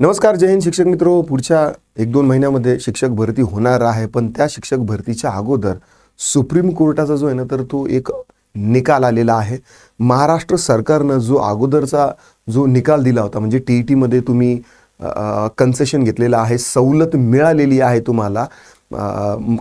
नमस्कार, जय हिंद शिक्षक मित्रो. पुढच्या 1-2 महिन्यामध्ये शिक्षक भरती होणार आहे, पण त्या शिक्षक भरतीच्या अगोदर सुप्रीम कोर्टाचा जो आहे ना, तर तो एक निकाल आलेला आहे. महाराष्ट्र सरकारनं जो अगोदरचा जो निकाल दिला होता, म्हणजे TET मध्ये तुम्ही कन्सेशन घेतलेला आहे, सवलत मिळालेली आहे तुम्हाला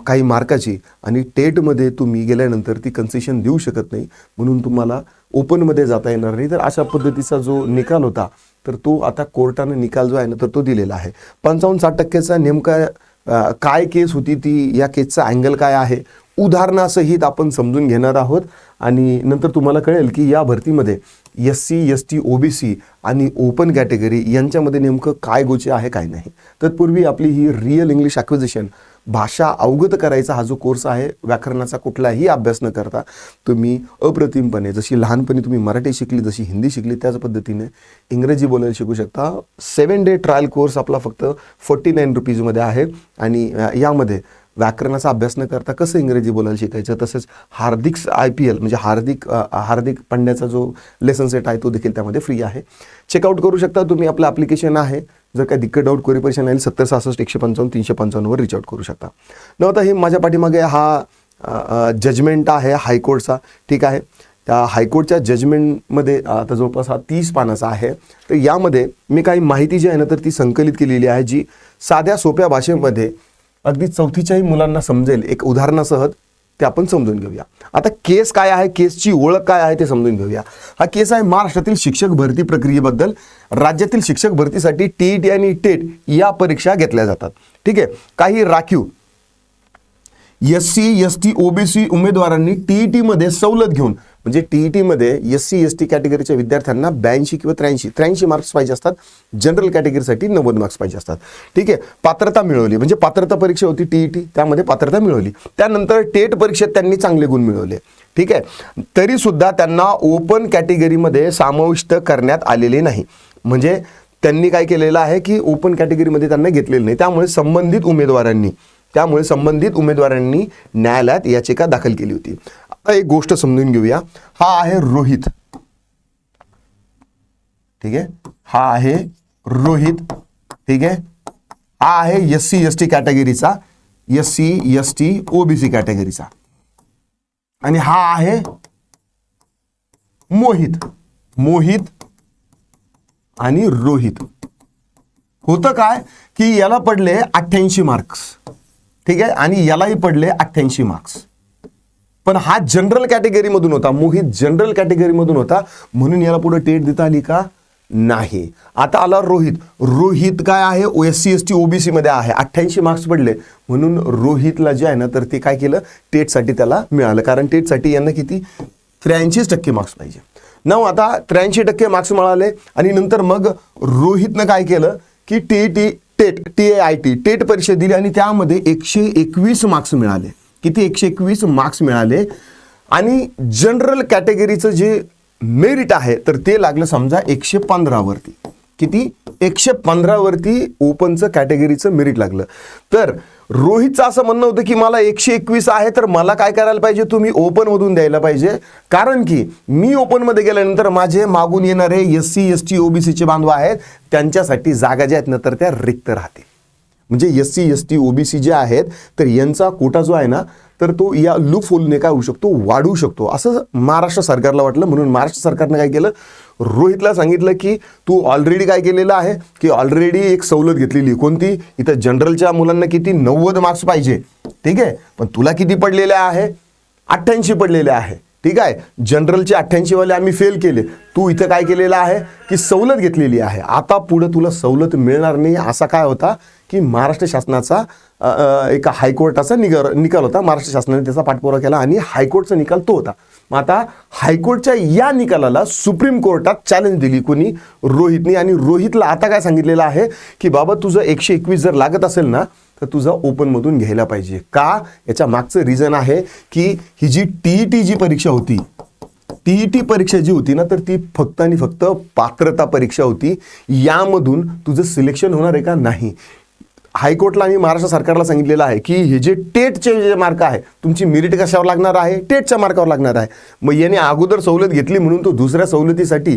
काही मार्काची, आणि टेटमध्ये तुम्ही गेल्यानंतर ती कन्सेशन देऊ शकत नाही, म्हणून तुम्हाला ओपनमध्ये जाता येणार नाही. तर अशा पद्धतीचा जो निकाल होता, तर तो आता कोर्टानं निकाल जो आहे ना, तर तो दिलेला आहे. 55-60% नेमका काय केस होती ती, या केसचा अँगल काय आहे, उदाहरणासहित आपण समजून घेणार आहोत. आणि नंतर तुम्हाला कळेल की या भरतीमध्ये SC, ST, OBC आणि ओपन कॅटेगरी यांच्यामध्ये नेमकं काय गोचे आहे काय नाही. तत्पूर्वी आपली ही रिअल इंग्लिश ॲक्विजिशन भाषा अवगत करायचा हा जो कोर्स आहे, व्याकरणाचा कुठलाही अभ्यास न करता तुम्ही अप्रतिमपणे, जशी लहानपणी तुम्ही मराठी शिकली, जशी हिंदी शिकली, त्याच पद्धतीने इंग्रजी बोलायला शिकू शकता. 7 डे ट्रायल कोर्स आपला फक्त 49 रुपीजमध्ये आहे. आणि यामध्ये व्याकरणाचा अभ्यास न करता कसं इंग्रजी बोलायला शिकायचं, तसंच हार्दिक IPL म्हणजे हार्दिक पंड्याचा जो लेसन सेट आहे तो देखील त्यामध्ये फ्री आहे. चेकआउट करू शकता तुम्ही. आपलं ॲप्लिकेशन आहे. जर काय दिक्कत डाऊट क्वेरी परेशान येईल 7066-155-355 वर रीच आउट करू शकता. न आता हे माझ्या पाठीमागे हा जजमेंट आहे हायकोर्टचा, ठीक आहे. त्या हायकोर्टच्या जजमेंटमध्ये आता जवळपास हा 30 पानाचा आहे. तर यामध्ये मी काही माहिती जी आहे ना, तर ती संकलित केलेली आहे, जी साध्या सोप्या भाषेमध्ये अगदी 4थीच्याही मुलांना समजेल एक उदाहरणासह ते आपण समजून घेऊया. आता केस काय आहे, केसची ओळख काय आहे ते समजून घेऊया. हा केस आहे महाराष्ट्रातील शिक्षक भरती प्रक्रियेबद्दल. राज्यातील शिक्षक भरतीसाठी TET आणि टेट या परीक्षा घेतल्या जातात, ठीक आहे. काही राखीव SC, ST, OBC उमेदवारांनी TET मध्ये सवलत घेऊन, म्हणजे TET मध्ये SC, ST कॅटेगरीच्या विद्यार्थ्यांना 82 किंवा 83 मार्क्स पाहिजे असतात. जनरल कॅटेगरीसाठी 90 मार्क्स पाहिजे असतात, ठीक आहे. पात्रता मिळवली, म्हणजे पात्रता परीक्षा होती TET, त्यामध्ये पात्रता मिळवली. त्यानंतर टेट परीक्षेत त्यांनी चांगले गुण मिळवले, ठीक आहे. तरी सुद्धा त्यांना ओपन कॅटेगरीमध्ये समाविष्ट करण्यात आलेले नाही. म्हणजे त्यांनी काय केलेलं आहे की ओपन कॅटेगरीमध्ये त्यांना घेतलेलं नाही. त्यामुळे संबंधित उमेदवारांनी न्यायालयात याचिका दाखल केली होती. आता एक गोष्ट समजून घेऊया. हा आहे रोहित, ठीक आहे. हा आहे रोहित, ठीक आहे. हा आहे SC, ST कॅटेगरीचा, SC, ST, OBC कॅटेगरीचा. आणि हा आहे मोहित आणि रोहित. होतं काय की याला पडले 88 मार्क्स, ठीक आहे, आणि यालाही पडले 88 मार्क्स. पण हा जनरल कॅटेगरीमधून होता, मोहित जनरल कॅटेगरीमधून होता, म्हणून याला पुढे टेट देता आली का नाही. आता आला रोहित काय आहे, SC, ST, OBC मध्ये आहे, 88 मार्क्स पडले, म्हणून रोहितला जे आहे ना, तर ते काय केलं, टेटसाठी त्याला मिळालं. कारण टेटसाठी यांना किती, 83% मार्क्स पाहिजे ना. आता 83% मार्क्स मिळाले. आणि नंतर मग रोहितनं काय केलं की TAIT टेट परीक्षा दिली, आणि त्यामध्ये 121 मार्क्स मिळाले. किती, 121 मार्क्स मिळाले. आणि जनरल कॅटेगरीचं जे मेरिट आहे, तर ते लागलं समजा 115 वरती. किती, 115 वरती ओपनचं कॅटेगरीचं मेरिट लागलं. तर रोहितचं असं म्हणणं होतं की मला 121 आहे, तर मला काय करायला पाहिजे, तुम्ही ओपनमधून द्यायला पाहिजे. कारण की मी ओपनमध्ये गेल्यानंतर माझे मागून येणारे SC, ST, OBCचे बांधव आहेत, त्यांच्यासाठी जागा ज्या आहेत ना, तर त्या रिक्त राहतील. म्हणजे SC, ST, OBC जे आहेत, तर यांचा कोटा जो आहे ना, तर तो या लूप होलने काय होऊ शकतो, वाढवू शकतो, असं महाराष्ट्र सरकारला वाटलं. म्हणून महाराष्ट्र सरकारनं काय केलं, रोहितला सांगितलं की तू ऑलरेडी काय केलेलं आहे की ऑलरेडी एक सवलत घेतलेली. कोणती, इथं जनरलच्या मुलांना किती 90 मार्क्स पाहिजे, ठीक आहे, पण तुला किती पडलेले आहे, 88 पडलेले आहे, ठीक आहे. जनरलचे 88 वाले आम्ही फेल केले, तू इथं काय केलेलं आहे की सवलत घेतलेली आहे. आता पुढे तुला सवलत मिळणार नाही, असा काय होता की महाराष्ट्र शासनाचा एका हायकोर्टाचा निकाल होता. महाराष्ट्र शासनाने त्याचा पाठपुरावा केला आणि हायकोर्टचा निकाल तो होता. मग आता हायकोर्टच्या या निकालाला सुप्रीम कोर्टात चॅलेंज दिली कोणी, रोहितनी. आणि रोहितला आता काय सांगितलेलं आहे की बाबा तुझं 121 जर लागत असेल ना, तर तुझा ओपनमधून घ्यायला पाहिजे. का, याच्या मागचं रिझन आहे की ही जी TET जी परीक्षा होती, TET परीक्षा जी होती ना, तर ती फक्त आणि फक्त पात्रता परीक्षा होती. यामधून तुझं सिलेक्शन होणार आहे का नाही. हायकोर्टला आणि महाराष्ट्र सरकारला सांगितलेलं आहे की हे जे टेटचे जे मार्क आहे, तुमची मेरिट कशावर लागणार आहे, टेटच्या मार्कावर लागणार आहे. मग याने अगोदर सवलत घेतली म्हणून तो दुसऱ्या सवलतीसाठी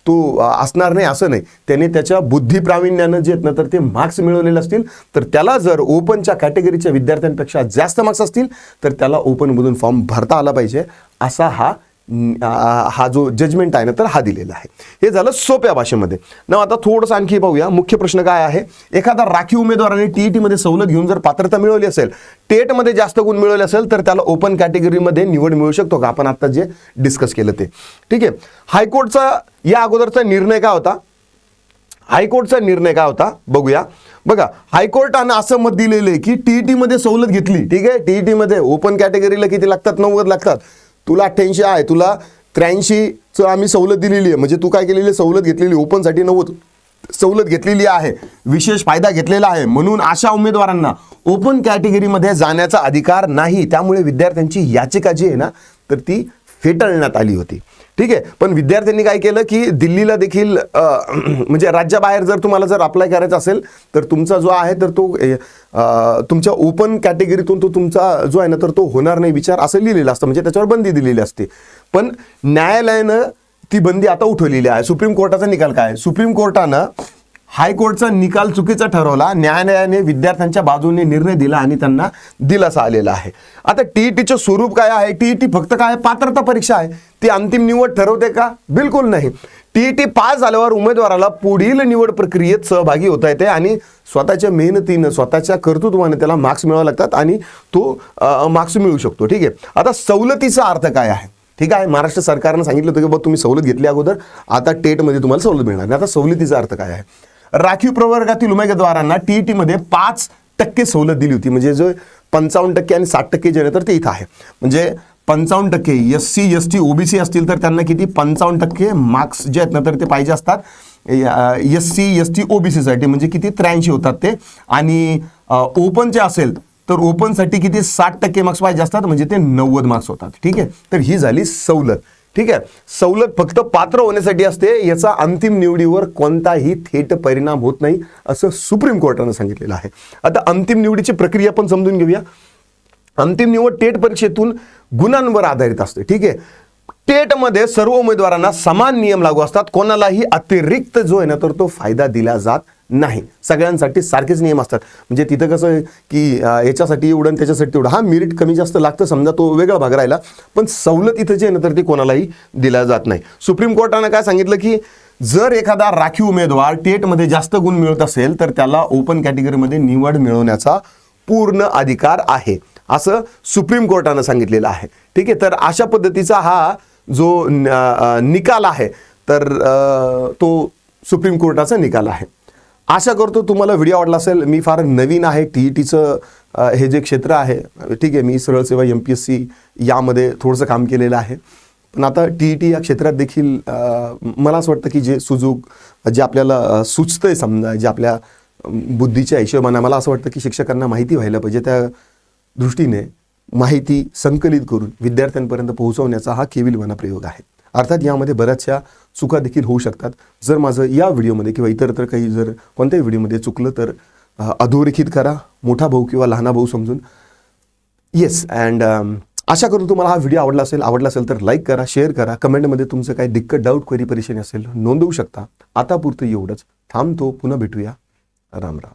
तो असणार नाही असं नाही. त्याने त्याच्या बुद्धी प्रावीण्यानं जे आहेत ना तर ते मार्क्स मिळवलेले असतील, तर त्याला जर ओपनच्या कॅटेगरीच्या विद्यार्थ्यांपेक्षा जास्त मार्क्स असतील तर त्याला ओपनमधून फॉर्म भरता आला पाहिजे, असा हा जो जजमेंट आहे ना तर हा दिलेला आहे. हे झालं सोप्या भाषेमध्ये. ना आता थोडंसं आणखी पाहूया मुख्य प्रश्न काय आहे. एखादा राखीव उमेदवाराने टीईटी मध्ये सवलत घेऊन जर पात्रता मिळवली असेल, टेट मध्ये जास्त गुण मिळवले असेल, तर त्याला ओपन कॅटेगरीमध्ये निवड मिळू शकतो का? आपण आता जे डिस्कस केलं ते ठीक आहे. हायकोर्टचा या अगोदरचा निर्णय काय होता? हायकोर्टचा निर्णय काय होता बघूया. बघा, हायकोर्टानं असं मत दिलेलं आहे की टीईटी मध्ये सवलत घेतली, ठीक आहे. टीईटी मध्ये ओपन कॅटेगरीला किती लागतात? 90 लागतात. तुला 88 आहे, तुला 83चं आम्ही सवलत दिलेली आहे. म्हणजे तू काय केलेली? सवलत घेतलेली. ओपनसाठी 90 सवलत घेतलेली आहे, विशेष फायदा घेतलेला आहे, म्हणून अशा उमेदवारांना ओपन कॅटेगरीमध्ये जाण्याचा अधिकार नाही. त्यामुळे विद्यार्थ्यांची याचिका जी आहे ना तर ती फेटाळण्यात आली होती, ठीक आहे. पण विद्यार्थ्यांनी काय केलं की दिल्लीला देखील म्हणजे राज्याबाहेर जर तुम्हाला जर अप्लाय करायचा असेल तर तुमचा जो आहे तर तो तुमच्या ओपन कॅटेगरीतून तो तुमचा जो आहे ना तर तो होणार नाही विचार असं लिहिलेलं असतं, म्हणजे त्याच्यावर बंदी दिलेली असते. पण न्यायालयानं ती बंदी आता उठवलेली आहे. सुप्रीम कोर्टाचा निकाल काय? सुप्रीम कोर्टानं हायकोर्टचा निकाल चुकीचा ठरवला, न्यायालयाने विद्यार्थ्यांच्या बाजूने निर्णय दिला आणि त्यांना दिलासा आलेला आहे. आता टीईटीचं स्वरूप काय आहे? टीईटी फक्त काय पात्रता परीक्षा आहे, ती अंतिम निवड ठरवते का? बिलकुल नाही. टीईटी पास झाल्यावर उमेदवाराला पुढील निवड प्रक्रियेत सहभागी होता येते आणि स्वतःच्या मेहनतीनं स्वतःच्या कर्तृत्वाने त्याला मार्क्स मिळवावे लागतात आणि तो मार्क्स मिळू शकतो, ठीक आहे. आता सवलतीचा अर्थ काय आहे? ठीक आहे, महाराष्ट्र सरकारनं सांगितलं होतं की बघ तुम्ही सवलत घेतली अगोदर, आता टेटमध्ये तुम्हाला सवलत मिळणार नाही. आता सवलतीचा अर्थ काय आहे? राखीव प्रवर्गातील उमेदवारांना टीईटी मध्ये 5% सवलत दिली होती, म्हणजे जो 55% आणि 60% जे तर ते इथं आहे. म्हणजे 55% SC ST OBC असतील तर त्यांना किती? 55% मार्क्स जे आहेत ना तर ते पाहिजे असतात SC ST OBC साठी, म्हणजे किती? 83 होतात ते. आणि ओपनचे असेल तर ओपनसाठी किती? 60% मार्क्स पाहिजे असतात, म्हणजे ते 90 मार्क्स होतात, ठीक आहे. तर ही झाली सवलत, ठीक आहे. सवलत फक्त पात्र होण्यासाठी असते, याचा अंतिम निवडीवर कोणताही थेट परिणाम होत नाही असं सुप्रीम कोर्टानं सांगितलेलं आहे. आता अंतिम निवडीची प्रक्रिया पण समजून घेऊया. अंतिम निवड टेट परीक्षेतून गुणांवर आधारित असते, ठीक आहे. टेटमध्ये सर्व उमेदवारांना समान नियम लागू असतात, कोणालाही अतिरिक्त जो आहे ना तर तो फायदा दिला जात नाही, सगळ्यांसाठी सारखेच नियम असतात. म्हणजे तिथं कसं आहे की याच्यासाठी एवढं त्याच्यासाठी एवढं, हा मेरिट कमी जास्त लागतं समजा, तो वेगळा भाग राहिला, पण सवलत इथं जे आहे ना तर ती कोणालाही दिला जात नाही. सुप्रीम कोर्टानं काय सांगितलं की जर एखादा राखीव उमेदवार टेटमध्ये जास्त गुण मिळवत असेल तर त्याला ओपन कॅटेगरीमध्ये निवड मिळवण्याचा पूर्ण अधिकार आहे, असं सुप्रीम कोर्टानं सांगितलेलं आहे, ठीक आहे. तर अशा पद्धतीचा हा जो निकाल आहे तर तो सुप्रीम कोर्टाचा निकाल आहे. आशा करतो तुम्हाला व्हिडिओ आवडला असेल. मी फार नवीन आहे टीईटीचं हे जे क्षेत्र आहे, ठीक आहे. मी सरळ सेवा MPSC यामध्ये थोडंसं काम केलेलं आहे, पण आता टीईटी या क्षेत्रात देखील मला असं वाटतं की जे जे आपल्याला सुचतंय समजा, जे आपल्या बुद्धीच्या हिशोबाने मला असं वाटतं की शिक्षकांना माहिती व्हायला पाहिजे, त्या दृष्टीने माहिती संकलित करून विद्यार्थ्यांपर्यंत पोहोचवण्याचा हा केविलवाणा प्रयोग आहे. अर्थात यामध्ये बऱ्याचशा चुका देखील होऊ शकतात. जर माझं या व्हिडिओमध्ये किंवा इतर काही जर कोणत्याही व्हिडिओमध्ये चुकलं तर अधोरेखित करा, मोठा भाऊ किंवा लहाना भाऊ समजून. येस, अँड आशा करू तुम्हाला हा व्हिडिओ आवडला असेल तर लाईक करा, शेअर करा, कमेंटमध्ये तुमचं काही दिक्कत, डाऊट, क्वेरी, परेशानी असेल नोंदवू शकता. आतापुरतं एवढंच, थांबतो, पुन्हा भेटूया. राम राम.